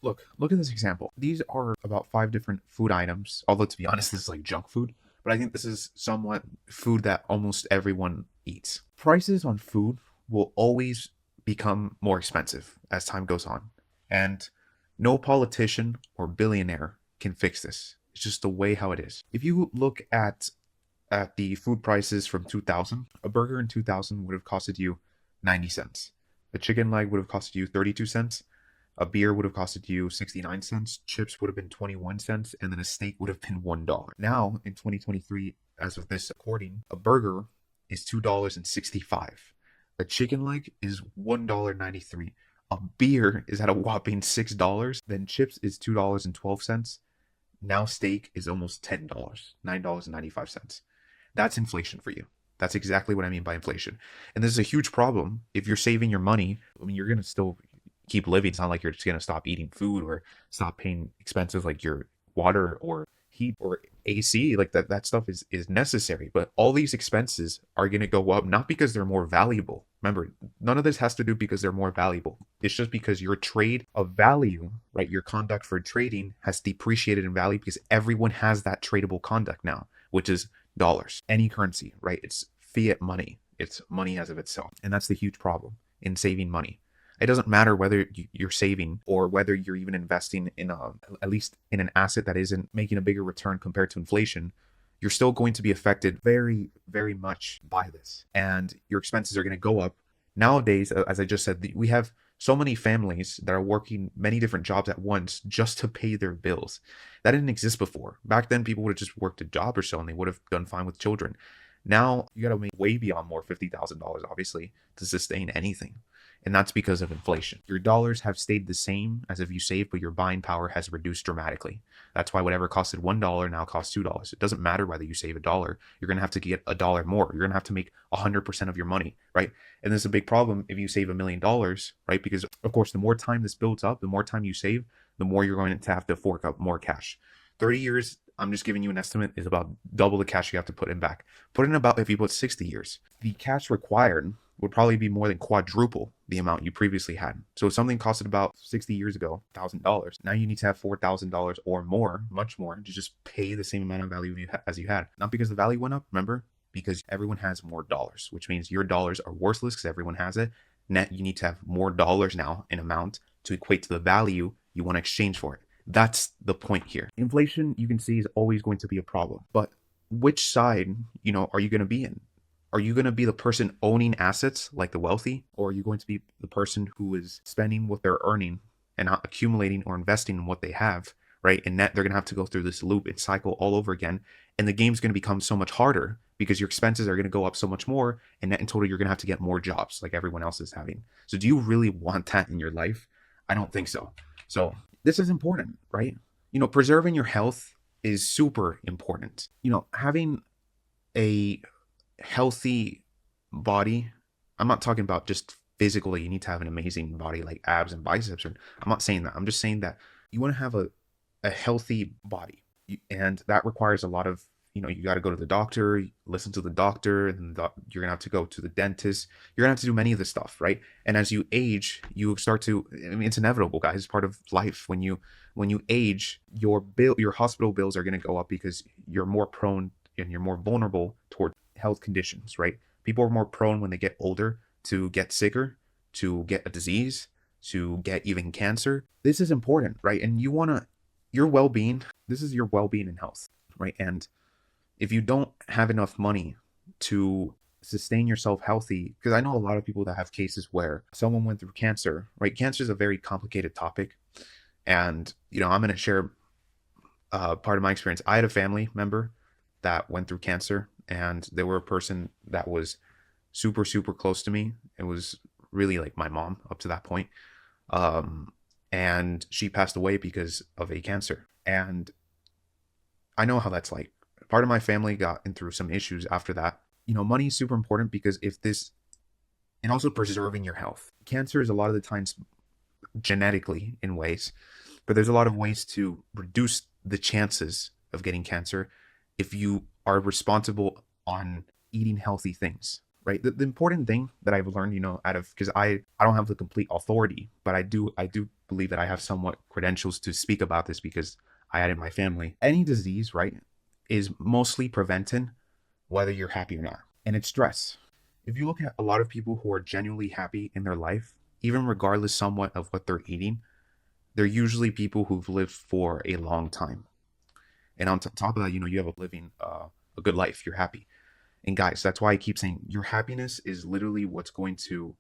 Look at this example. These are about five different food items. Although to be honest, this is like junk food, but I think this is somewhat food that almost everyone eats. Prices on food will always become more expensive as time goes on. And no politician or billionaire can fix this. It's just the way how it is. If you look at the food prices from 2000, a burger in 2000 would have costed you 90 cents. A chicken leg would have costed you 32 cents. A beer would have costed you 69 cents. Chips would have been 21 cents. And then a steak would have been $1. Now, in 2023, as of this recording, a burger is $2.65. A chicken leg is $1.93. A beer is at a whopping $6. Then chips is $2.12. Now steak is almost $10, $9.95. That's inflation for you. That's exactly what I mean by inflation. And this is a huge problem. If you're saving your money, I mean, you're going to still keep living. It's not like you're just going to stop eating food or stop paying expenses like your water or heat or AC. Like that stuff is necessary. But all these expenses are going to go up, not because they're more valuable. Remember, none of this has to do because they're more valuable. It's just because your trade of value, right? Your conduct for trading has depreciated in value because everyone has that tradable conduct now, which is dollars, any currency, right? It's fiat money. It's money as of itself. And that's the huge problem in saving money. It doesn't matter whether you're saving or whether you're even investing in at least in an asset that isn't making a bigger return compared to inflation. You're still going to be affected very, very much by this. And your expenses are going to go up. Nowadays, as I just said, we have so many families that are working many different jobs at once just to pay their bills. That didn't exist before. Back then, people would have just worked a job or so and they would have done fine with children. Now, you got to make way beyond more $50,000, obviously, to sustain anything. And that's because of inflation. Your dollars have stayed the same as if you save, but your buying power has reduced dramatically. That's why whatever costed $1 now costs $2. It doesn't matter whether you save a dollar. You're going to have to get a dollar more. You're going to have to make 100% of your money, right? And this is a big problem if you save $1 million, right? Because of course, the more time this builds up, the more time you save, the more you're going to have to fork up more cash. 30 years, I'm just giving you an estimate, is about double the cash you have to put in back. Put in about, if you put 60 years, the cash required would probably be more than quadruple the amount you previously had. So if something costed about 60 years ago, $1,000, now you need to have $4,000 or more, much more, to just pay the same amount of value as you had. Not because the value went up, remember, because everyone has more dollars, which means your dollars are worthless because everyone has it. Net, you need to have more dollars now in amount to equate to the value you want to exchange for it. That's the point here. Inflation, you can see, is always going to be a problem. But which side, are you going to be in? Are you going to be the person owning assets like the wealthy? Or are you going to be the person who is spending what they're earning and not accumulating or investing in what they have, right? And net, they're going to have to go through this loop and cycle all over again. And the game's going to become so much harder because your expenses are going to go up so much more. And net in total, you're going to have to get more jobs like everyone else is having. So do you really want that in your life? I don't think so. So this is important, right? Preserving your health is super important. Having a healthy body, I'm not talking about just physically, you need to have an amazing body like abs and biceps, or I'm not saying that. I'm just saying that you want to have a healthy body. And that requires a lot of, you got to go to the doctor, listen to the doctor, and you're gonna have to go to the dentist. You're gonna have to do many of this stuff, right? And as you age, you start to, I mean, it's inevitable, guys. It's part of life. When you age, your hospital bills are gonna go up because you're more prone and you're more vulnerable toward health conditions, right? People are more prone when they get older to get sicker, to get a disease, to get even cancer. This is important, right? And your well-being, this is your well-being and health, right? And if you don't have enough money to sustain yourself healthy, because I know a lot of people that have cases where someone went through cancer, right? Cancer is a very complicated topic. And, I'm going to share part of my experience. I had a family member that went through cancer, and they were a person that was super, super close to me. It was really like my mom up to that point. And she passed away because of a cancer. And I know how that's like. Part of my family got through some issues after that. Money is super important because and also preserving your health. Cancer is a lot of the times genetically in ways, but there's a lot of ways to reduce the chances of getting cancer if you are responsible on eating healthy things, right? The important thing that I've learned, because I don't have the complete authority, but I do believe that I have somewhat credentials to speak about this because I had it in my family. Any disease, right, is mostly prevented whether you're happy or not. And it's stress. If you look at a lot of people who are genuinely happy in their life, even regardless somewhat of what they're eating, they're usually people who've lived for a long time. And on top of that, you have a living a good life. You're happy. And guys, that's why I keep saying your happiness is literally what's going to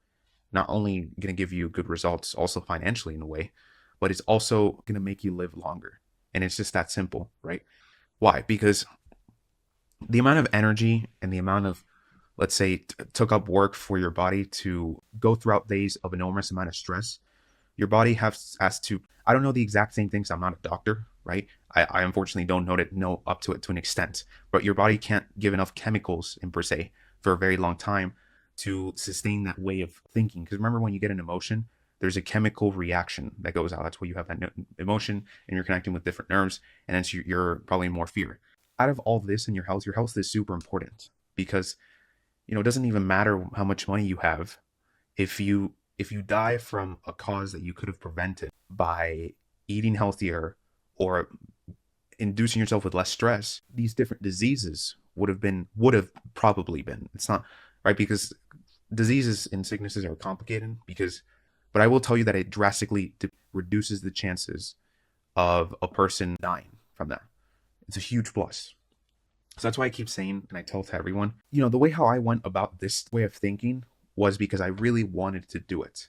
not only going to give you good results, also financially in a way, but it's also going to make you live longer. And it's just that simple, right? Why? Because the amount of energy and the amount of, let's say, took up work for your body to go throughout days of enormous amount of stress, your body has to, I don't know the exact same things. I'm not a doctor, right? I unfortunately don't know up to it to an extent, but your body can't give enough chemicals in per se for a very long time to sustain that way of thinking. Because remember, when you get an emotion, there's a chemical reaction that goes out. That's where you have that emotion and you're connecting with different nerves, and then you're probably more fear. Out of all this in your health is super important because it doesn't even matter how much money you have if you die from a cause that you could have prevented by eating healthier or inducing yourself with less stress. These different diseases would have probably been. It's not right, because diseases and sicknesses are complicated, but I will tell you that it drastically reduces the chances of a person dying from that. It's a huge plus. So that's why I keep saying, and I tell to everyone, the way how I went about this way of thinking was because I really wanted to do it.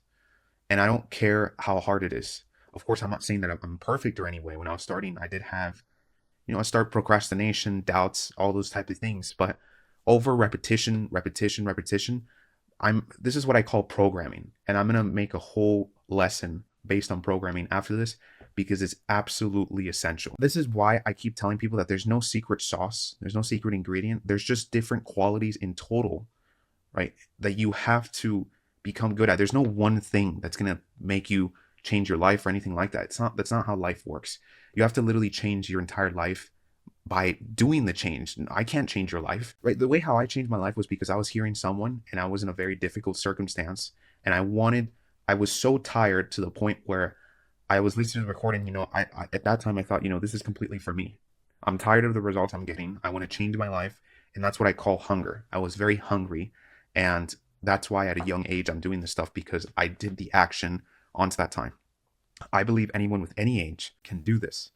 And I don't care how hard it is. Of course, I'm not saying that I'm perfect or any way. When I was starting, I did have, I start procrastination, doubts, all those types of things. But over repetition, this is what I call programming. And I'm going to make a whole lesson based on programming after this, because it's absolutely essential. This is why I keep telling people that there's no secret sauce. There's no secret ingredient. There's just different qualities in total, right, that you have to become good at. There's no one thing that's going to make you change your life or anything like that. That's not how life works. You have to literally change your entire life by doing the change. I can't change your life, right? The way how I changed my life was because I was hearing someone and I was in a very difficult circumstance, and I was so tired to the point where I was listening to the recording. I at that time I thought, this is completely for me. I'm tired of the results I'm getting. I want to change my life. And that's what I call hunger. I was very hungry. And that's why at a young age, I'm doing this stuff, because I did the action onto that time. I believe anyone with any age can do this,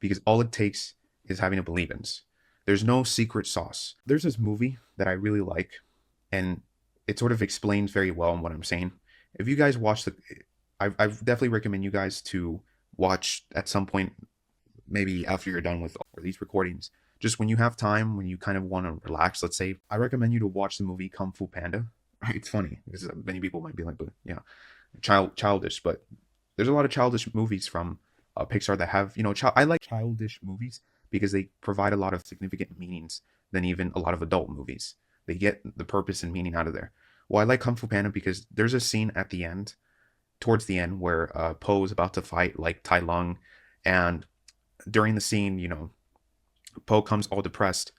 because all it takes is having a believe in. There's no secret sauce. There's this movie that I really like, and it sort of explains very well what I'm saying. If you guys watch I definitely recommend you guys to watch at some point, maybe after you're done with these recordings, just when you have time, when you kind of want to relax, let's say, I recommend you to watch the movie Kung Fu Panda. It's funny because many people might be like, but yeah, childish, but there's a lot of childish movies from Pixar that have, I like childish movies because they provide a lot of significant meanings than even a lot of adult movies. They get the purpose and meaning out of there. Well, I like Kung Fu Panda because there's a scene at the end, towards the end, where Po is about to fight like Tai Lung, and during the scene, Po comes all depressed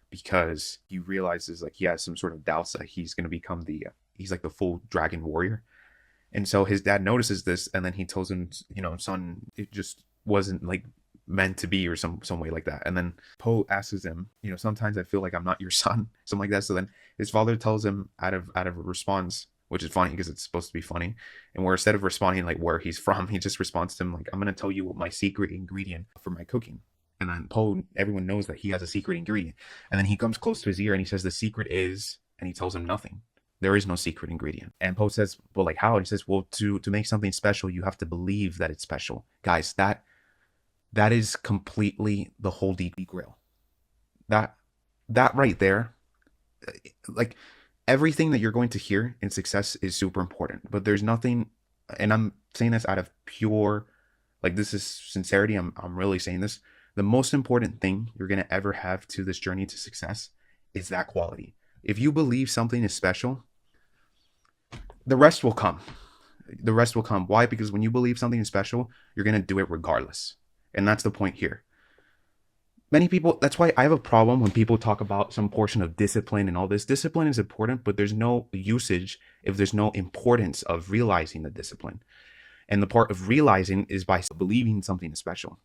because he realizes like he has some sort of doubts that he's going to become he's like the full dragon warrior. And so his dad notices this, and then he tells him, son, it just wasn't like meant to be, or some way like that. And then Po asks him, sometimes I feel like I'm not your son, something like that. So then his father tells him out of a response, which is funny because it's supposed to be funny, and where instead of responding like where he's from, he just responds to him like, I'm going to tell you what my secret ingredient for my cooking. And then Po, everyone knows that he has a secret ingredient. And then he comes close to his ear and he says, the secret is, and he tells him nothing. There is no secret ingredient. And Po says, well, like how? And he says, well, to make something special, you have to believe that it's special. Guys, that is completely the holy grail. That right there, like everything that you're going to hear in success is super important, but there's nothing, and I'm saying this out of pure, like, this is sincerity. I'm really saying this. The most important thing you're going to ever have to this journey to success is that quality. If you believe something is special, the rest will come. The rest will come. Why? Because when you believe something is special, you're going to do it regardless. And that's the point here. Many people, that's why I have a problem when people talk about some portion of discipline and all this. Discipline is important, but there's no usage if there's no importance of realizing the discipline. And the part of realizing is by believing something is special,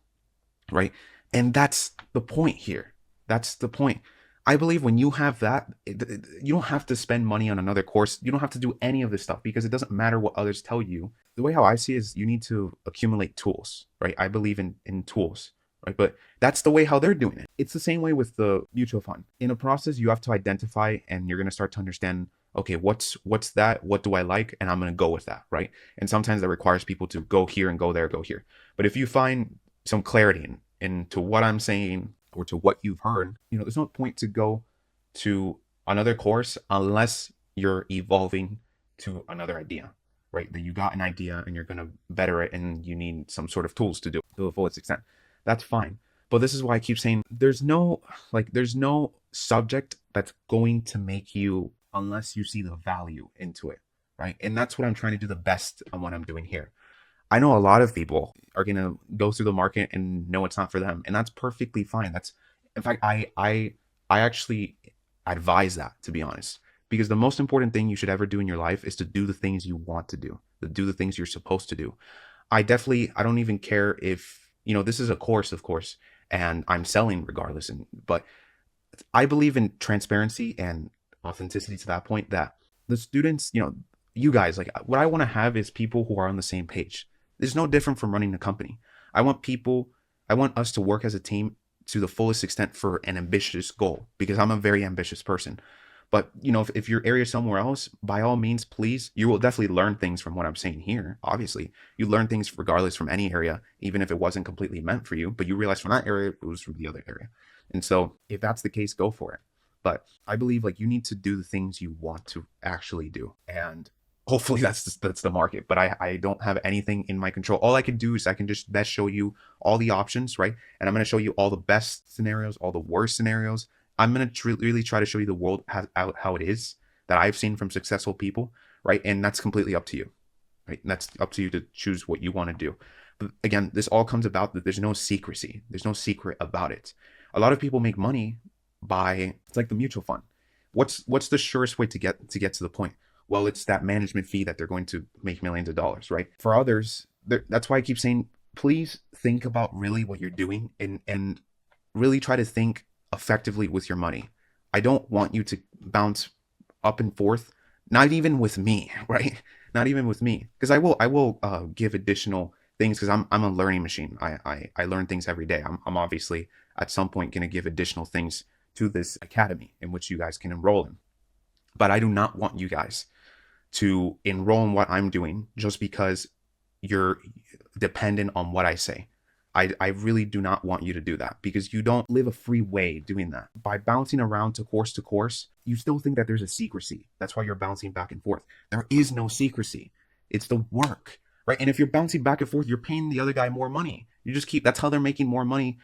right? And that's the point here. That's the point. I believe when you have that, you don't have to spend money on another course. You don't have to do any of this stuff because it doesn't matter what others tell you. The way how I see it is you need to accumulate tools, right? I believe in tools, right? But that's the way how they're doing it. It's the same way with the mutual fund. In a process, you have to identify and you're going to start to understand, okay, what's that? What do I like? And I'm going to go with that, right? And sometimes that requires people to go here and go there, go here. But if you find some clarity into what I'm saying or to what you've heard, there's no point to go to another course unless you're evolving to another idea, right? That you got an idea and you're going to better it and you need some sort of tools to do it to the fullest extent. That's fine. But this is why I keep saying there's no subject that's going to make you unless you see the value into it, right? And that's what I'm trying to do the best on what I'm doing here. I know a lot of people are going to go through the market and know it's not for them. And that's perfectly fine. In fact, I actually advise that, to be honest, because the most important thing you should ever do in your life is to do the things you want to do the things you're supposed to do. I don't even care if, this is a course, of course, and I'm selling regardless. But I believe in transparency and authenticity to that point that the students, you guys, like what I want to have is people who are on the same page. It's no different from running a company. I want us to work as a team to the fullest extent for an ambitious goal because I'm a very ambitious person. But, if your area is somewhere else, by all means, please, you will definitely learn things from what I'm saying here. Obviously, you learn things regardless from any area, even if it wasn't completely meant for you, but you realize from that area, it was from the other area. And so if that's the case, go for it. But I believe you need to do the things you want to actually do. And hopefully that's the market, but I don't have anything in my control. All I can do is I can just best show you all the options, right? And I'm going to show you all the best scenarios, all the worst scenarios. I'm going to really try to show you the world how it is that I've seen from successful people, right? And that's completely up to you, right? And that's up to you to choose what you want to do. But again, this all comes about that there's no secrecy. There's no secret about it. A lot of people make money it's like the mutual fund. What's the surest way to get to the point? Well, it's that management fee that they're going to make millions of dollars, right? For others, that's why I keep saying, please think about really what you're doing and really try to think effectively with your money. I don't want you to bounce up and forth, not even with me, right? Not even with me, because I will give additional things because I'm a learning machine. I learn things every day. I'm obviously at some point going to give additional things to this academy in which you guys can enroll in. But I do not want you guys to enroll in what I'm doing just because you're dependent on what I say. I really do not want you to do that because you don't live a free way doing that. By bouncing around to course, you still think that there's a secrecy. That's why you're bouncing back and forth. There is no secrecy. It's the work, right? And if you're bouncing back and forth, you're paying the other guy more money. That's how they're making more money,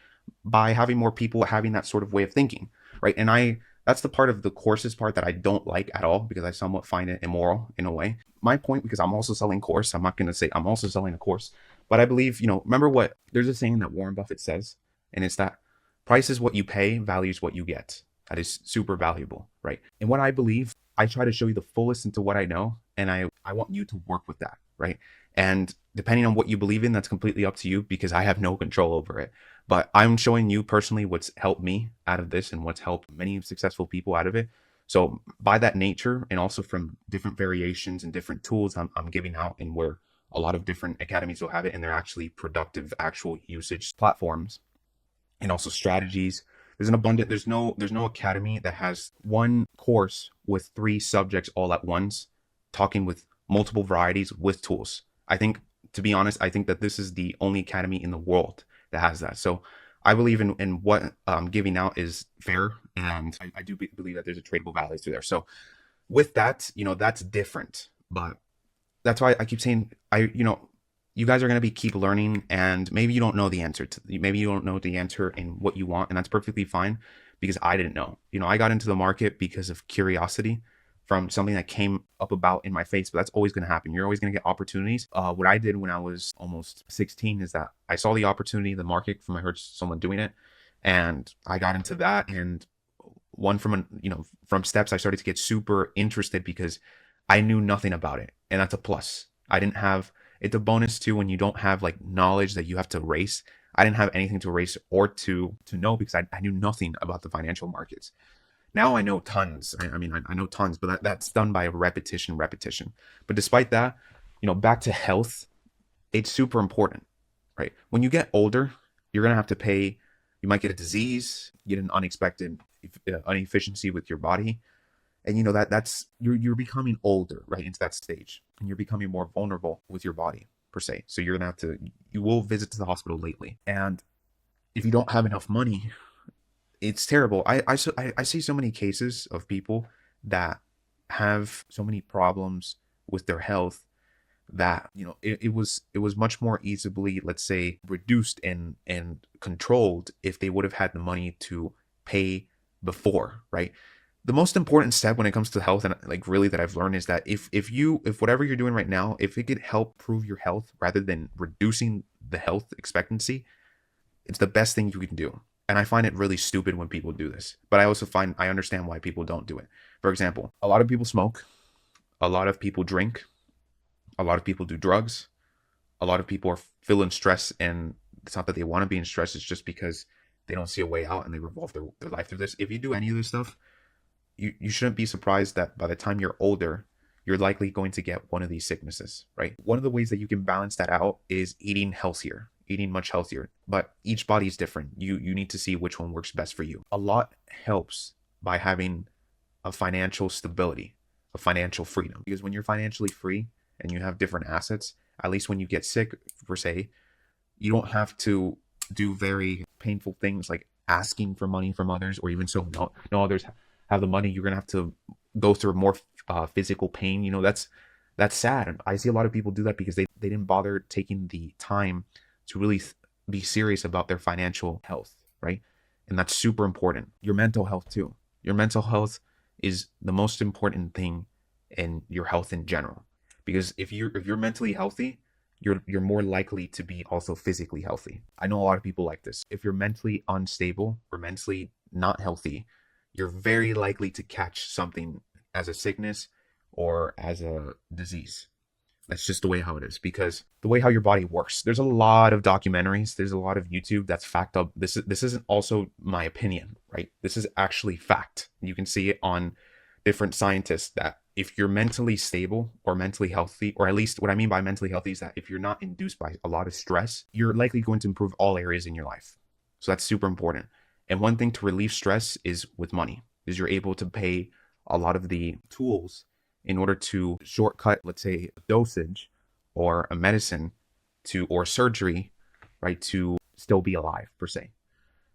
by having more people having that sort of way of thinking, right? And that's the part of the courses part that I don't like at all because I somewhat find it immoral in a way. My point, because I'm also selling course, I'm not going to say I'm also selling a course, but I believe, remember there's a saying that Warren Buffett says, and it's that price is what you pay, value is what you get. That is super valuable, right? And what I believe, I try to show you the fullest into what I know, and I want you to work with that, right? And depending on what you believe in, that's completely up to you because I have no control over it. But I'm showing you personally what's helped me out of this and what's helped many successful people out of it. So by that nature, and also from different variations and different tools I'm giving out, and where a lot of different academies will have it, and they're actually productive, actual usage platforms, and also strategies. There's no academy that has one course with 3 subjects all at once, talking with multiple varieties with tools. To be honest, I think that this is the only academy in the world that has that. So I believe in what I'm giving out is fair, and I do believe that there's a tradable value through there. So with that, that's different, but that's why I keep saying, you guys are going to keep learning, and maybe you don't know the answer in what you want, and that's perfectly fine because I didn't know. I got into the market because of curiosity from something that came up about in my face, but that's always going to happen. You're always going to get opportunities. What I did when I was almost 16 is that I saw the opportunity in the market I heard someone doing it, and I got into that. And from steps, I started to get super interested because I knew nothing about it. And that's a plus. I didn't have It's a bonus too when you don't have like knowledge that you have to erase. I didn't have anything to erase or to know because I knew nothing about the financial markets. Now I know tons. I know tons, but that's done by repetition. But despite that, back to health, it's super important, right? When you get older, you're gonna have to pay. You might get a disease, get an unexpected inefficiency with your body, and that's you're becoming older, right, into that stage, and you're becoming more vulnerable with your body per se. So you're gonna have to you will visit to the hospital lately, and if you don't have enough money, it's terrible. I see so many cases of people that have so many problems with their health that it was much more easily, let's say, reduced and controlled if they would have had the money to pay before, right? The most important step when it comes to health, and like really that I've learned, is that if whatever you're doing right now, if it could help improve your health rather than reducing the health expectancy, it's the best thing you can do. And I find it really stupid when people do this, but I understand why people don't do it. For example, a lot of people smoke, a lot of people drink, a lot of people do drugs. A lot of people are feeling stress, and it's not that they want to be in stress. It's just because they don't see a way out and they revolve their life through this. If you do any of this stuff, you shouldn't be surprised that by the time you're older, you're likely going to get one of these sicknesses, right? One of the ways that you can balance that out is eating healthier, eating much healthier. But each body is different. You need to see which one works best for you. A lot helps by having a financial stability, a financial freedom. Because when you're financially free and you have different assets, at least when you get sick, per se, you don't have to do very painful things like asking for money from others, or even so no others have the money. You're gonna have to go through more physical pain. That's sad. And I see a lot of people do that because they didn't bother taking the time to really be serious about their financial health, right? And that's super important. Your mental health too. Your mental health is the most important thing in your health in general. Because if you're mentally healthy, you're more likely to be also physically healthy. I know a lot of people like this. If you're mentally unstable or mentally not healthy, you're very likely to catch something as a sickness or as a disease. That's just the way how it is, because the way how your body works. There's a lot of documentaries, there's a lot of YouTube that's fact up. This isn't also my opinion, right? This is actually fact. You can see it on different scientists that if you're mentally stable or mentally healthy, or at least what I mean by mentally healthy is that if you're not induced by a lot of stress, you're likely going to improve all areas in your life. So that's super important. And one thing to relieve stress is with money, is you're able to pay a lot of the tools in order to shortcut, let's say, a dosage or a medicine to or surgery, right, to still be alive per se.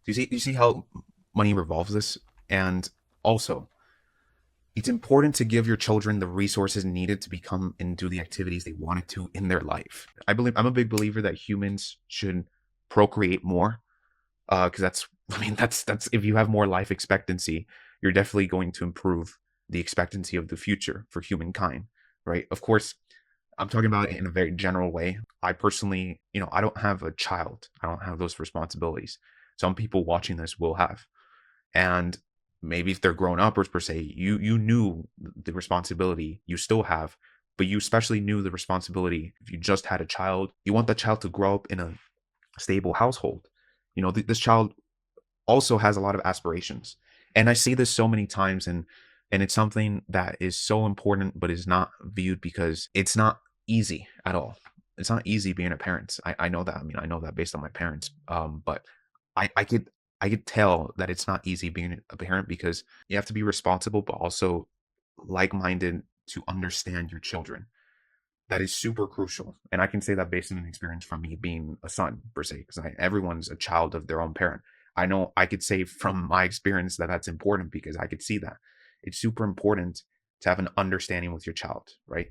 You see how money revolves this? And also, it's important to give your children the resources needed to become and do the activities they wanted to in their life. I'm a big believer that humans should procreate more, because that's if you have more life expectancy, you're definitely going to improve the expectancy of the future for humankind, right? Of course, I'm talking about it in a very general way. I personally, I don't have a child. I don't have those responsibilities. Some people watching this will have. And maybe if they're grown up, or per se, you knew the responsibility you still have, but you especially knew the responsibility if you just had a child. You want that child to grow up in a stable household. This child also has a lot of aspirations. And I see this so many times, and it's something that is so important but is not viewed because it's not easy at all. It's not easy being a parent. I know that. I know that based on my parents. But I could tell that it's not easy being a parent because you have to be responsible but also like-minded to understand your children. That is super crucial. And I can say that based on an experience from me being a son, per se, because everyone's a child of their own parent. I know I could say from my experience that that's important because I could see that. It's super important to have an understanding with your child, right?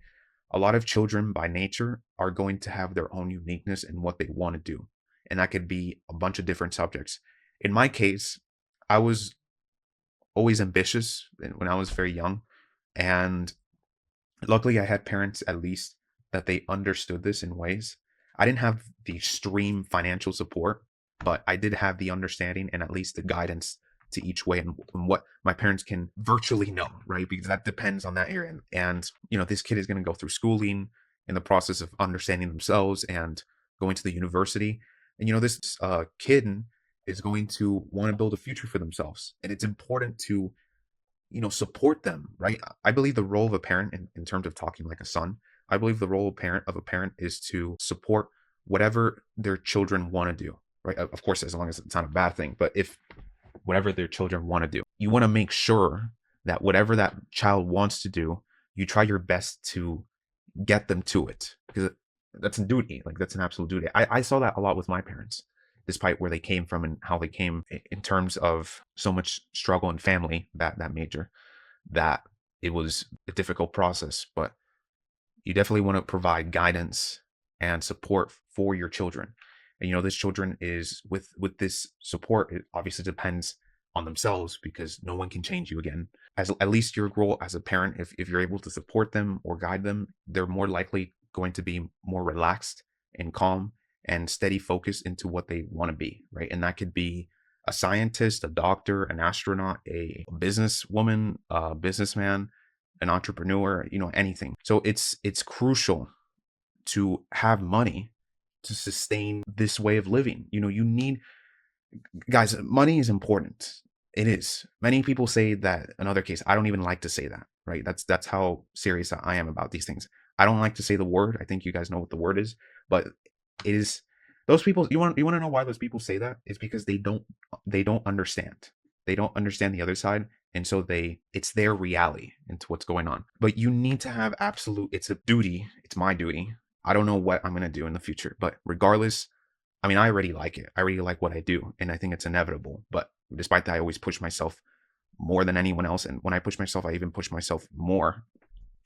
A lot of children by nature are going to have their own uniqueness in what they want to do. And that could be a bunch of different subjects. In my case, I was always ambitious when I was very young. And luckily, I had parents, at least, that they understood this in ways. I didn't have the extreme financial support, but I did have the understanding and at least the guidance to each way and what my parents can virtually know, right? Because that depends on that area. And this kid is going to go through schooling. in the process of understanding themselves and going to the university. And this kid is going to want to build a future for themselves, and it's important to support them, right? I believe the role of a parent, in terms of talking like a son, I believe the role of a parent is to support whatever their children want to do, right? Of course, as long as it's not a bad thing, but if whatever their children want to do, you want to make sure that whatever that child wants to do, you try your best to get them to it, because that's a duty. Like, that's an absolute duty. I saw that a lot with my parents, despite where they came from and how they came, in terms of so much struggle and family, that major, that it was a difficult process. But you definitely want to provide guidance and support for your children. And this children is with this support, it obviously depends on themselves, because no one can change you again. As at least your role as a parent, if you're able to support them or guide them, they're more likely going to be more relaxed and calm and steady focus into what they want to be, right? And that could be a scientist, a doctor, an astronaut, a businesswoman, a businessman, an entrepreneur, anything. So it's crucial to have money to sustain this way of living. You need, guys, money is important. It is. Many people say that. Another case, I don't even like to say that, right? That's how serious I am about these things. I don't like to say the word. I think you guys know what the word is, but it is. Those people, you want to know why those people say that? It's because they don't understand. They don't understand the other side, and so it's their reality into what's going on. But you need to have absolute. It's a duty. It's my duty. I don't know what I'm gonna do in the future, but regardless, I mean, I already like it. I already like what I do, and I think it's inevitable. But despite that, I always push myself more than anyone else. And when I push myself, I even push myself more.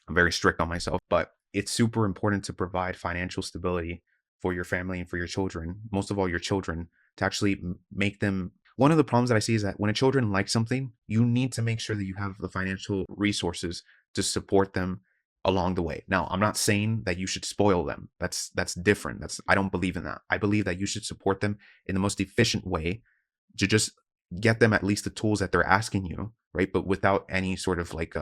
I'm very strict on myself, but it's super important to provide financial stability for your family and for your children, most of all your children, to actually make them. One of the problems that I see is that when a children like something, you need to make sure that you have the financial resources to support them along the way. Now, I'm not saying that you should spoil them. That's different. I don't believe in that. I believe that you should support them in the most efficient way, to just get them at least the tools that they're asking you, right? But without any sort of like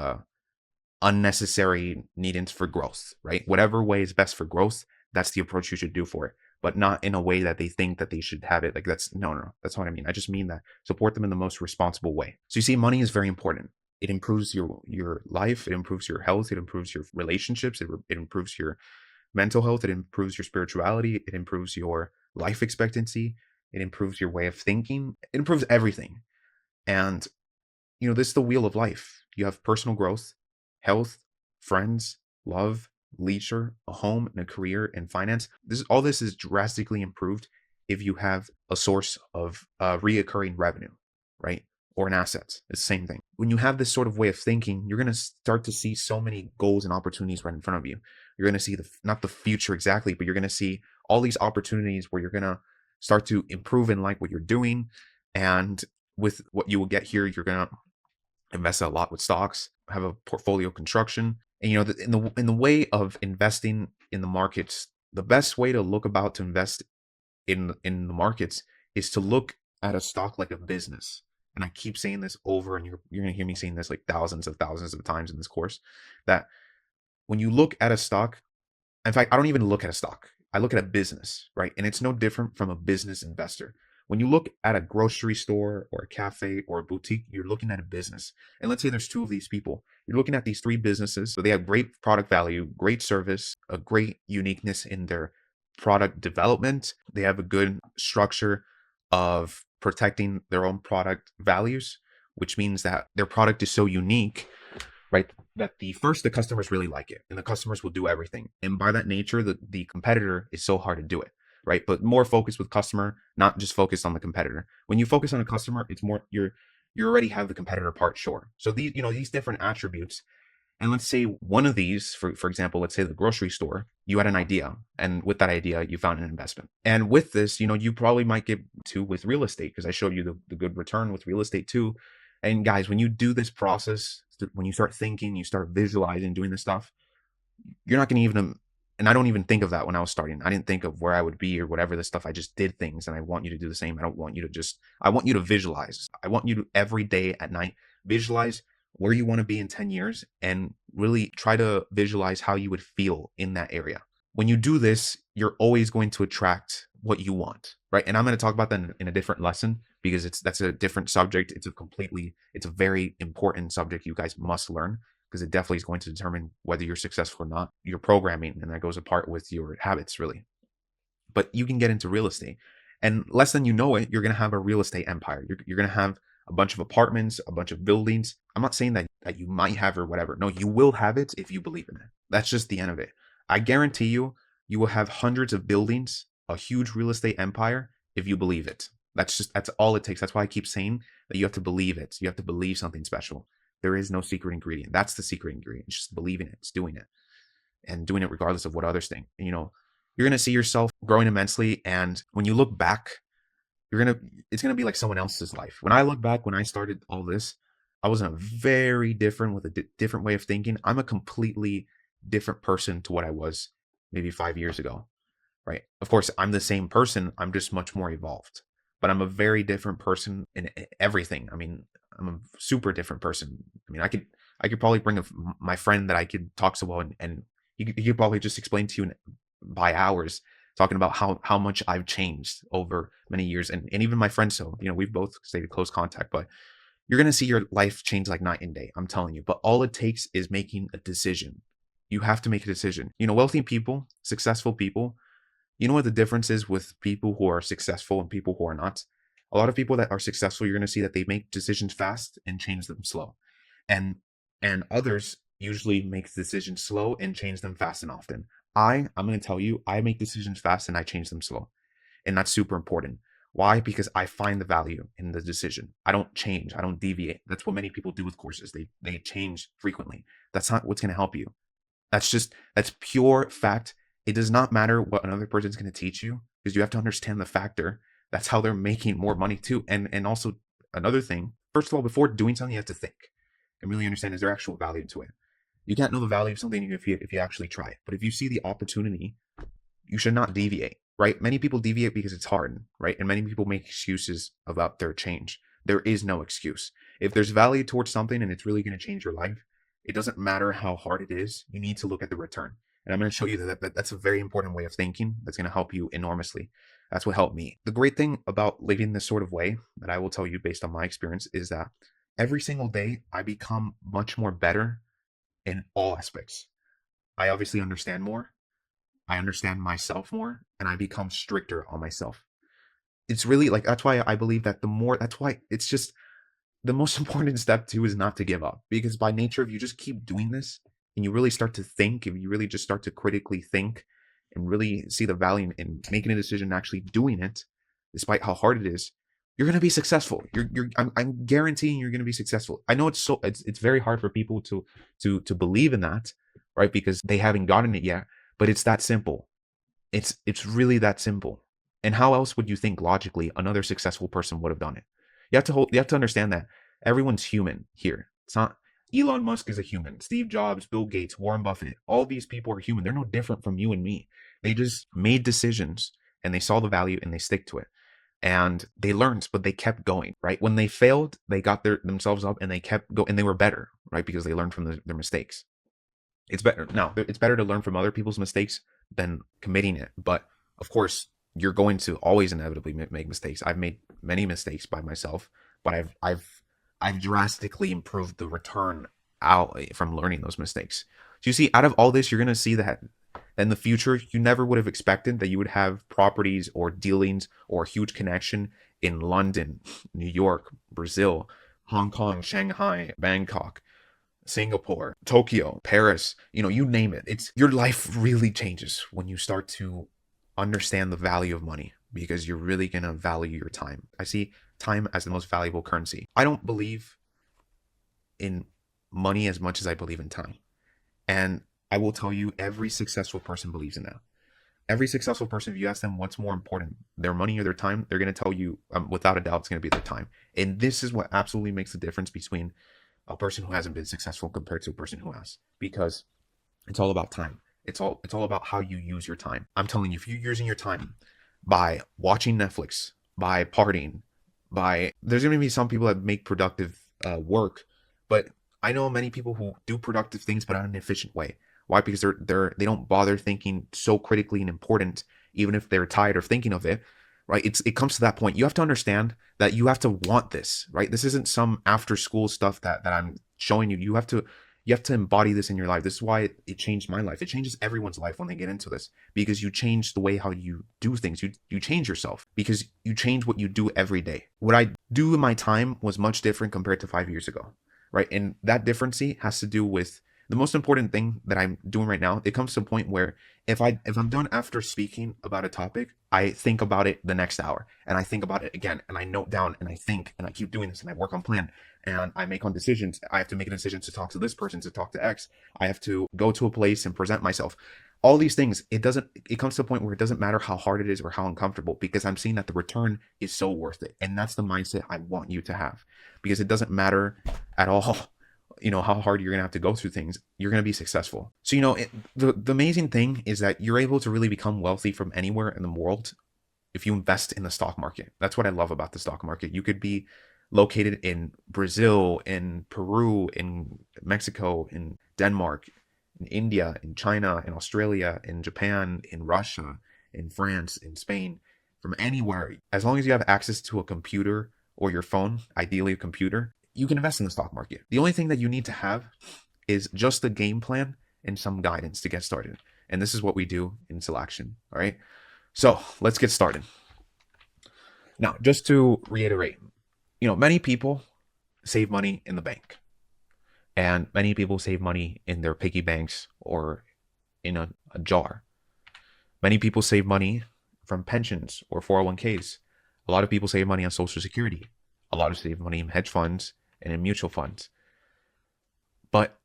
unnecessary needings for growth, right? Whatever way is best for growth, that's the approach you should do for it, but not in a way that they think that they should have it. Like, that's no. That's what I mean. I just mean that support them in the most responsible way. So you see, money is very important. It improves your life. It improves your health. It improves your relationships. It improves your mental health. It improves your spirituality. It improves your life expectancy. It improves your way of thinking. It improves everything. And this is the wheel of life. You have personal growth, health, friends, love, leisure, a home, and a career, and finance. All this is drastically improved if you have a source of reoccurring revenue, right? Or an asset. It's the same thing. When you have this sort of way of thinking, you're going to start to see so many goals and opportunities right in front of you. You're going to see not the future exactly, but you're going to see all these opportunities where you're going to start to improve and like what you're doing. And with what you will get here, you're going to invest a lot with stocks, have a portfolio construction. And in the way of investing in the markets, the best way to invest in the markets is to look at a stock like a business. And I keep saying this over, and you're going to hear me saying this like thousands of times in this course, that when you look at a stock, in fact, I don't even look at a stock. I look at a business, right? And it's no different from a business investor. When you look at a grocery store or a cafe or a boutique, you're looking at a business. And let's say there's two of these people. You're looking at these three businesses. So they have great product value, great service, a great uniqueness in their product development. They have a good structure of protecting their own product values, which means that their product is so unique, right, that the customers really like it, and the customers will do everything. And by that nature, the competitor is so hard to do it, right? But more focused with customer, not just focused on the competitor. When you focus on a customer, it's more you already have the competitor part, sure. So these different attributes. And let's say one of these, for example, let's say the grocery store, you had an idea, and with that idea, you found an investment. And with this, you probably might get to with real estate, because I showed you the good return with real estate too. And guys, when you do this process, when you start thinking, you start visualizing doing this stuff, you're not going to even, and I don't even think of that when I was starting. I didn't think of where I would be or whatever the stuff. I just did things, and I want you to do the same. I want you to visualize. I want you to every day at night visualize where you want to be in 10 years, and really try to visualize how you would feel in that area. when you do this, you're always going to attract what you want, right? And I'm going to talk about that in a different lesson because that's a different subject. It's a very important subject you guys must learn because it definitely is going to determine whether you're successful or not. Your programming, and that goes apart with your habits, really. But you can get into real estate, and less than you know it, you're going to have a real estate empire. You're going to have a bunch of apartments, a bunch of buildings. I'm not saying that you might have or whatever. No, you will have it if you believe in it. That's just the end of it. I guarantee you, you will have hundreds of buildings, a huge real estate empire if you believe it. That's all it takes. That's why I keep saying that you have to believe it. You have to believe something special. There is no secret ingredient. That's the secret ingredient. It's just believing it. It's doing it, and doing it regardless of what others think. You're going to see yourself growing immensely. And when you look back, it's going to be like someone else's life. When I look back, when I started all this, I was in a very different, with a different way of thinking. I'm a completely different person to what I was maybe 5 years ago, right? Of course, I'm the same person. I'm just much more evolved, but I'm a very different person in everything. I mean, I'm a super different person. I mean, I could probably bring my friend that I could talk to well, and he could probably just explain to you by hours, talking about how much I've changed over many years, and even my friends. So we've both stayed in close contact, but you're gonna see your life change like night and day. I'm telling you. But all it takes is making a decision. You have to make a decision. Wealthy people, successful people. You know what the difference is with people who are successful and people who are not? A lot of people that are successful, you're gonna see that they make decisions fast and change them slow, and others usually make decisions slow and change them fast and often. I'm going to tell you, I make decisions fast and I change them slow. And that's super important. Why? Because I find the value in the decision. I don't change. I don't deviate. That's what many people do with courses. They change frequently. That's not what's going to help you. That's pure fact. It does not matter what another person's going to teach you, because you have to understand the factor. That's how they're making more money too. And also another thing, first of all, before doing something, you have to think and really understand, is there actual value to it? You can't know the value of something if you actually try it. But if you see the opportunity, you should not deviate, right? Many people deviate because it's hard, right? And many people make excuses about their change. There is no excuse. If there's value towards something and it's really going to change your life, it doesn't matter how hard it is. You need to look at the return. And I'm going to show you that's a very important way of thinking that's going to help you enormously. That's what helped me. The great thing about living this sort of way, that I will tell you based on my experience, is that every single day I become much more better in all aspects. I obviously understand more. I understand myself more, and I become stricter on myself. It's really like, that's why I believe that that's why it's just the most important step too is not to give up, because by nature, if you just keep doing this and you really start to think, if you really just start to critically think and really see the value in making a decision and actually doing it, despite how hard it is, you're going to be successful. I'm guaranteeing you're going to be successful. I know it's very hard for people to believe in that, right? Because they haven't gotten it yet, but it's that simple. It's really that simple. And how else would you think logically another successful person would have done it? You have to understand that everyone's human here. It's not Elon Musk is a human. Steve Jobs, Bill Gates, Warren Buffett, all these people are human. They're no different from you and me. They just made decisions and they saw the value and they stick to it. And they learned, but they kept going, right? When they failed, they got themselves up and they kept going, and they were better, right? Because they learned from their mistakes. It's better to learn from other people's mistakes than committing it. But of course, you're going to always inevitably make mistakes. I've made many mistakes by myself, but I've drastically improved the return out from learning those mistakes. So you see, out of all this, you're going to see that in the future, you never would have expected that you would have properties or dealings or a huge connection in London, New York, Brazil, Hong Kong, Shanghai, Bangkok, Singapore, Tokyo, Paris, you name it. Your life really changes when you start to understand the value of money, because you're really going to value your time. I see time as the most valuable currency. I don't believe in money as much as I believe in time. And I will tell you, every successful person believes in that. Every successful person, if you ask them what's more important, their money or their time, they're going to tell you, without a doubt, it's going to be their time. And this is what absolutely makes the difference between a person who hasn't been successful compared to a person who has, because it's all about time. It's all about how you use your time. I'm telling you, if you're using your time by watching Netflix, by partying, there's going to be some people that make productive work, but I know many people who do productive things, but in an efficient way. Why? Because they don't bother thinking so critically and important, even if they're tired of thinking of it, right? It comes to that point. You have to understand that you have to want this, right? This isn't some after school stuff that I'm showing you. You have to embody this in your life. This is why it changed my life. It changes everyone's life when they get into this, because you change the way how you do things. You change yourself because you change what you do every day. What I do in my time was much different compared to 5 years ago, right? And that difference has to do with the most important thing that I'm doing right now. It comes to a point where if I'm done after speaking about a topic, I think about it the next hour, and I think about it again, and I note down, and I think, and I keep doing this, and I work on plan, and I make on decisions. I have to make a decision to talk to this person, to talk to X. I have to go to a place and present myself. All these things, it comes to a point where it doesn't matter how hard it is or how uncomfortable, because I'm seeing that the return is so worth it. And that's the mindset I want you to have, because it doesn't matter at all, how hard you're going to have to go through things. You're going to be successful. So, the amazing thing is that you're able to really become wealthy from anywhere in the world if you invest in the stock market. That's what I love about the stock market. You could be located in Brazil, in Peru, in Mexico, in Denmark, in India, in China, in Australia, in Japan, in Russia, in France, in Spain, from anywhere. As long as you have access to a computer or your phone, ideally a computer, you can invest in the stock market. The only thing that you need to have is just a game plan and some guidance to get started. And this is what we do in Selection. All right. So let's get started. Now, just to reiterate, many people save money in the bank, and many people save money in their piggy banks or in a jar. Many people save money from pensions or 401ks. A lot of people save money on Social Security. A lot of save money in hedge funds and in mutual funds. But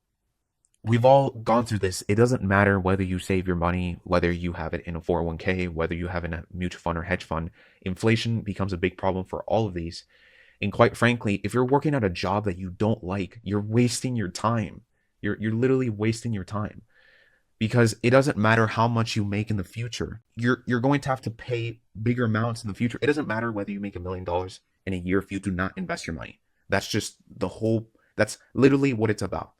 we've all gone through this. It doesn't matter whether you save your money, whether you have it in a 401k, whether you have it in a mutual fund or hedge fund. Inflation becomes a big problem for all of these. And quite frankly, if you're working at a job that you don't like, you're wasting your time. You're literally wasting your time, because it doesn't matter how much you make in the future. You're going to have to pay bigger amounts in the future. It doesn't matter whether you make $1 million in a year if you do not invest your money. That's literally what it's about.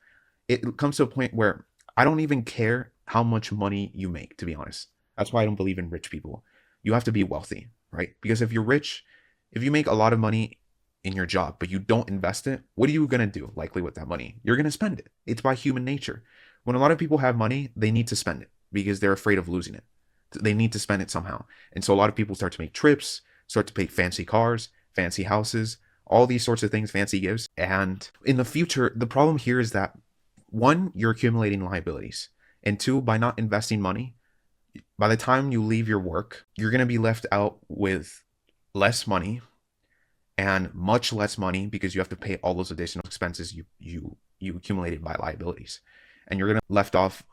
It comes to a point where I don't even care how much money you make, to be honest. That's why I don't believe in rich people. You have to be wealthy, right? Because if you're rich, if you make a lot of money in your job, but you don't invest it, what are you going to do likely with that money? You're going to spend it. It's by human nature. When a lot of people have money, they need to spend it because they're afraid of losing it. They need to spend it somehow. And so a lot of people start to make trips, start to pay fancy cars, fancy houses, all these sorts of things, fancy gifts. And in the future, the problem here is that, one, you're accumulating liabilities. And two, by not investing money, by the time you leave your work, you're going to be left out with less money and much less money, because you have to pay all those additional expenses you accumulated by liabilities. And you're going to left off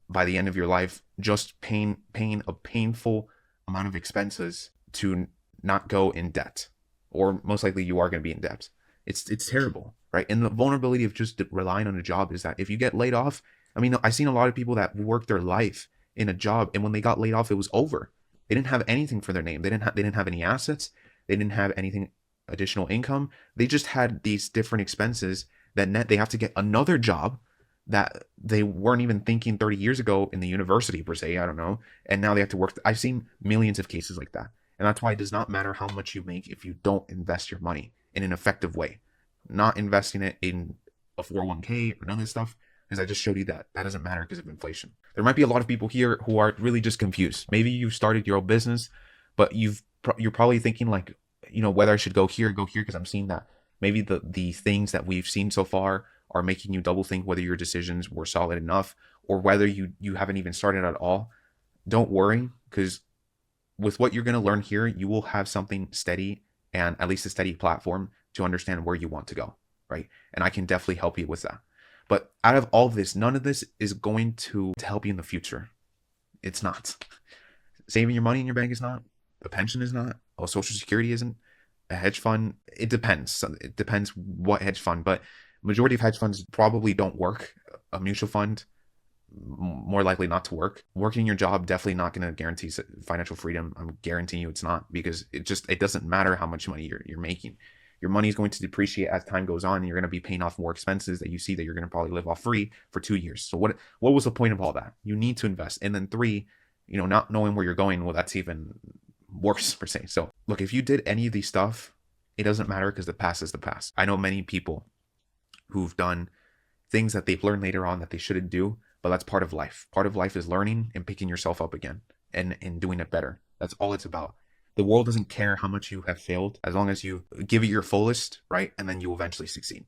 by the end of your life just paying a painful amount of expenses to not go in debt. Or most likely you are going to be in debt. It's terrible, right? And the vulnerability of just relying on a job is that if you get laid off, I've seen a lot of people that worked their life in a job, and when they got laid off, it was over. They didn't have anything for their name. They didn't have any assets. They didn't have anything additional income. They just had these different expenses that they have to get another job that they weren't even thinking 30 years ago in the university per se, I don't know. And now they have to work. I've seen millions of cases like that. And that's why it does not matter how much you make if you don't invest your money in an effective way. Not investing it in a 401k or none of this stuff, because I just showed you that doesn't matter because of inflation. There might be a lot of people here who are really just confused. Maybe you started your own business, but you're probably thinking like, whether I should go here, because I'm seeing that maybe the things that we've seen so far are making you double think whether your decisions were solid enough or whether you haven't even started at all. Don't worry, because with what you're going to learn here, you will have something steady, and at least a steady platform to understand where you want to go, right? And I can definitely help you with that. But out of all of this, none of this is going to help you in the future. It's not. Saving your money in your bank is not. A pension is not. A Social Security isn't. A hedge fund, it depends. It depends what hedge fund, but majority of hedge funds probably don't work. A mutual fund, more likely not to work. Working your job, definitely not going to guarantee financial freedom. I'm guaranteeing you it's not, because it doesn't matter how much money you're making. Your money is going to depreciate as time goes on, and you're going to be paying off more expenses that you see that you're going to probably live off free for 2 years. So what was the point of all that? You need to invest. And then three, not knowing where you're going, well, that's even worse per se. So look, if you did any of these stuff, it doesn't matter because the past is the past. I know many people who've done things that they've learned later on that they shouldn't do, but that's part of life. Part of life is learning and picking yourself up again and doing it better. That's all it's about. The world doesn't care how much you have failed as long as you give it your fullest, right? And then you will eventually succeed.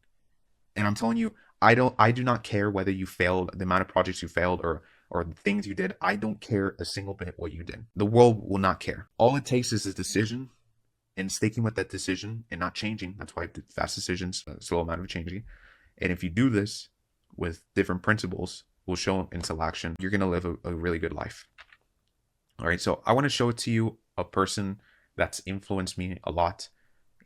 And I'm telling you, I do not care whether you failed, the amount of projects you failed or the things you did. I don't care a single bit what you did. The world will not care. All it takes is a decision and sticking with that decision and not changing. That's why fast decisions, a slow amount of changing. And if you do this with different principles, will show into action, you're going to live a really good life. All right. So I want to show it to you, a person that's influenced me a lot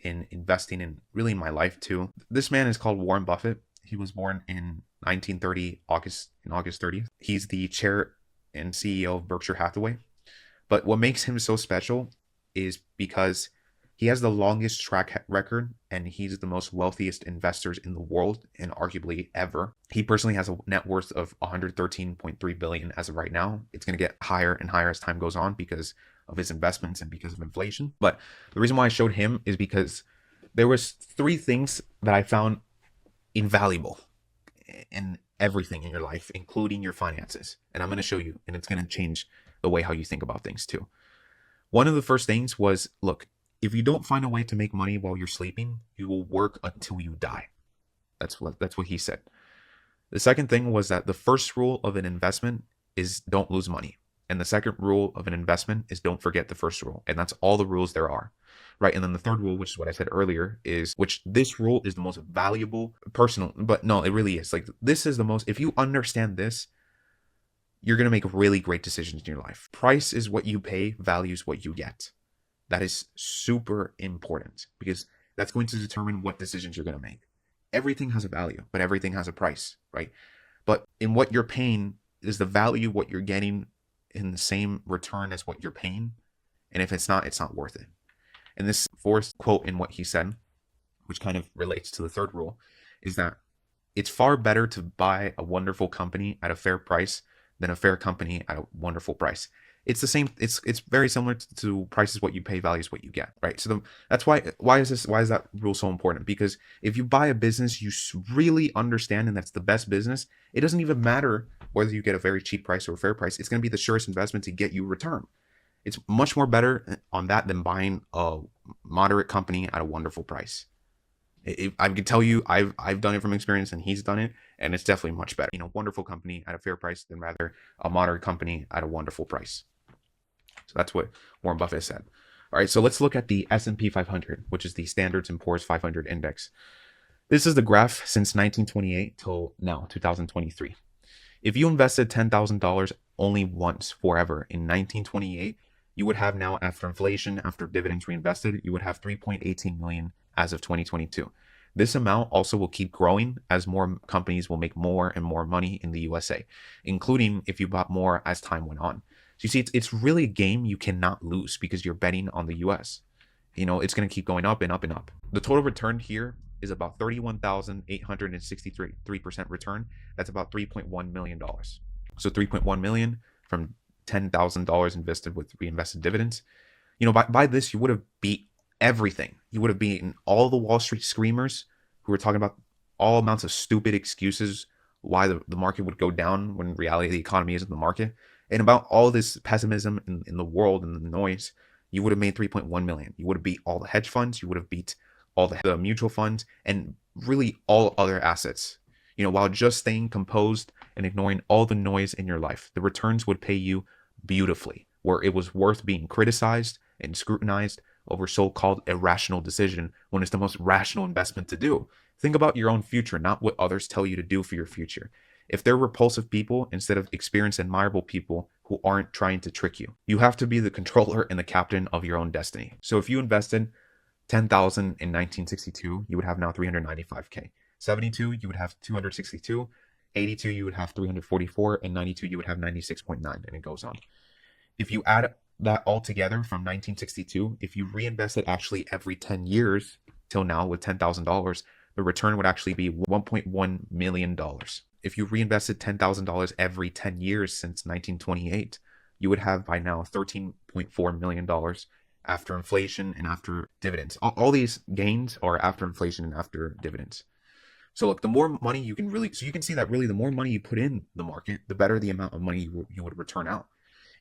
in investing in really in my life too. This man is called Warren Buffett. He was born in 1930, August 30th. He's the chair and CEO of Berkshire Hathaway. But what makes him so special is because he has the longest track record and he's the most wealthiest investors in the world and arguably ever. He personally has a net worth of 113.3 billion as of right now. It's going to get higher and higher as time goes on because of his investments and because of inflation. But the reason why I showed him is because there was 3 things that I found invaluable in everything in your life, including your finances. And I'm going to show you, and it's going to change the way how you think about things too. One of the first things was, look, if you don't find a way to make money while you're sleeping, you will work until you die. That's what he said. The second thing was that the first rule of an investment is don't lose money. And the second rule of an investment is don't forget the first rule. And that's all the rules there are. Right. And then the third rule, which is what I said earlier, is which this rule is the most valuable personal. But no, it really is. Like, this is the most, if you understand this, you're going to make really great decisions in your life. Price is what you pay, value is what you get. That is super important because that's going to determine what decisions you're going to make. Everything has a value, but everything has a price, right? But in what you're paying is the value what you're getting in the same return as what you're paying. And if it's not worth it. And this fourth quote in what he said, which kind of relates to the third rule, is that it's far better to buy a wonderful company at a fair price than a fair company at a wonderful price. It's the same. It's very similar to price is what you pay, value is what you get, right? So that's why is that rule so important? Because if you buy a business you really understand and that's the best business, it doesn't even matter whether you get a very cheap price or a fair price. It's going to be the surest investment to get you return. It's much more better on that than buying a moderate company at a wonderful price. I can tell you, I've done it from experience, and he's done it, and it's definitely much better. Wonderful company at a fair price than rather a moderate company at a wonderful price. So that's what Warren Buffett said. All right, so let's look at the S&P 500, which is the Standard & Poor's 500 index. This is the graph since 1928 till now, 2023. If you invested $10,000 only once forever in 1928, you would have now, after inflation, after dividends reinvested, you would have 3.18 million as of 2022. This amount also will keep growing as more companies will make more and more money in the USA, including if you bought more as time went on. So you see, it's really a game you cannot lose because you're betting on the US. It's going to keep going up and up and up. The total return here is about 31,863% return. That's about $3.1 million. So 3.1 million from $10,000 invested with reinvested dividends. By this, you would have beat everything. You would have beaten all the Wall Street screamers who were talking about all amounts of stupid excuses why the market would go down when in reality the economy isn't the market. And about all this pessimism in the world and the noise, you would have made 3.1 million. You would have beat all the hedge funds. You would have beat all the mutual funds and really all other assets. While just staying composed and ignoring all the noise in your life, the returns would pay you beautifully, where it was worth being criticized and scrutinized over so-called irrational decision when it's the most rational investment to do. Think about your own future, not what others tell you to do for your future. If they're repulsive people instead of experienced, admirable people who aren't trying to trick you, you have to be the controller and the captain of your own destiny. So if you invested 10,000 in 1962, you would have now 395K. 72, you would have 262. 82, you would have 344. And 92, you would have 96.9. And it goes on. If you add that all together from 1962, if you reinvested actually every 10 years, till now with $10,000, the return would actually be $1.1 million. If you reinvested $10,000 every 10 years since 1928, you would have by now $13.4 million after inflation and after dividends. All these gains are after inflation and after dividends. So look, the more money you can really, so you can see that really the more money you put in the market, the better the amount of money you would return out.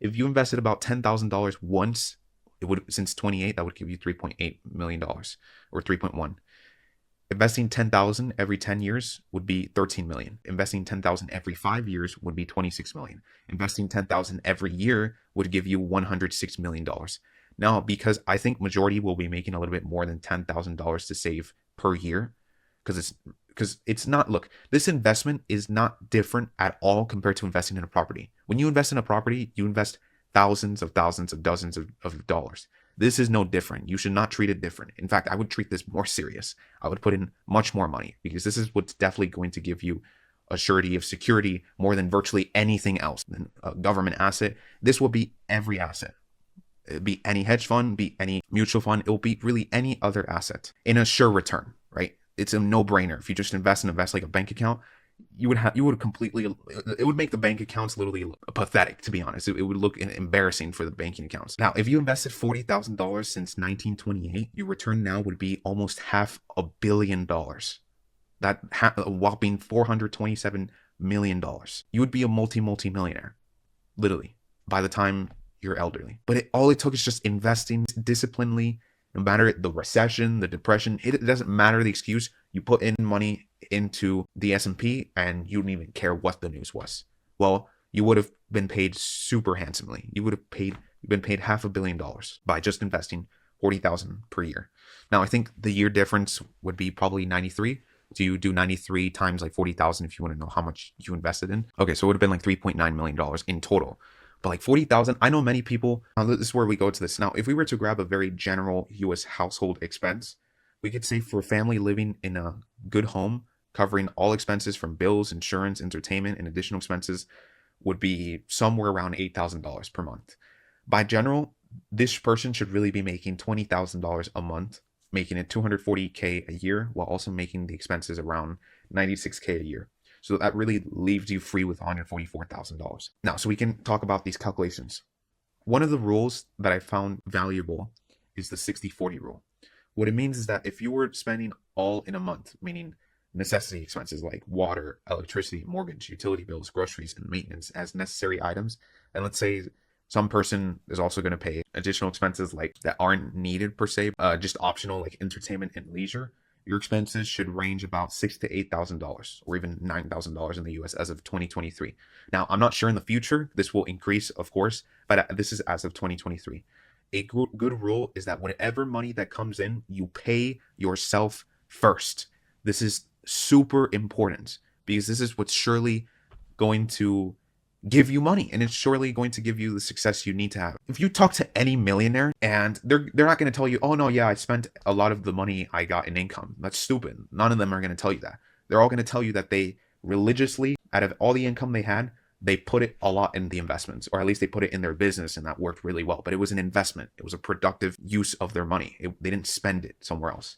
If you invested about $10,000 once, it would, since 28, that would give you $3.8 million or 3.1. Investing 10,000 every 10 years would be 13 million. Investing 10,000 every 5 years would be 26 million. Investing 10,000 every year would give you $106 million. Now, because I think majority will be making a little bit more than $10,000 to save per year, because it's not, look, this investment is not different at all compared to investing in a property. When you invest in a property, you invest thousands of dozens of dollars. This is no different. You should not treat it different. In fact, I would treat this more serious. I would put in much more money, because this is what's definitely going to give you a surety of security more than virtually anything else. A government asset, this will be every asset. It'd be any hedge fund, be any mutual fund. It will be really any other asset in a sure return, right? It's a no-brainer. If you just invest like a bank account, you would completely, it would make the bank accounts literally pathetic, to be honest. It would look embarrassing for the banking accounts. Now, if you invested $40,000 since 1928, your return now would be almost $500 million. That a whopping $427 million. You would be a multi-millionaire, literally, by the time you're elderly. But all it took is just investing disciplinedly. No matter the recession, the depression, it doesn't matter the excuse. You put in money into the S&P and you didn't even care what the news was. Well, you would have been paid super handsomely. You've been paid $500 million by just investing $40,000 per year. Now, I think the year difference would be probably 93. So you do 93 times like 40,000 if you want to know how much you invested in. Okay, so it would have been like $3.9 million in total. But like 40,000, I know many people, this is where we go to this. Now, if we were to grab a very general US household expense, we could say for a family living in a good home, covering all expenses from bills, insurance, entertainment, and additional expenses would be somewhere around $8,000 per month. By general, this person should really be making $20,000 a month, making it $240K a year, while also making the expenses around $96K a year. So that really leaves you free with $144,000. Now, so we can talk about these calculations. One of the rules that I found valuable is the 60-40 rule. What it means is that if you were spending all in a month, meaning necessity expenses like water, electricity, mortgage, utility bills, groceries, and maintenance as necessary items, and let's say some person is also going to pay additional expenses like that aren't needed per se, just optional like entertainment and leisure, your expenses should range about $6,000 to $8,000 or even $9,000 in the US as of 2023. Now, I'm not sure in the future, this will increase, of course, but this is as of 2023. A good rule is that whatever money that comes in, you pay yourself first. This is super important because this is what's surely going to give you money, and it's surely going to give you the success you need to have. If you talk to any millionaire and they're not going to tell you, oh no, yeah, I spent a lot of the money I got in income. That's stupid. None of them are going to tell you that. They're all going to tell you that they religiously, out of all the income they had, they put it a lot in the investments, or at least they put it in their business, and that worked really well. But it was an investment. It was a productive use of their money. They didn't spend it somewhere else.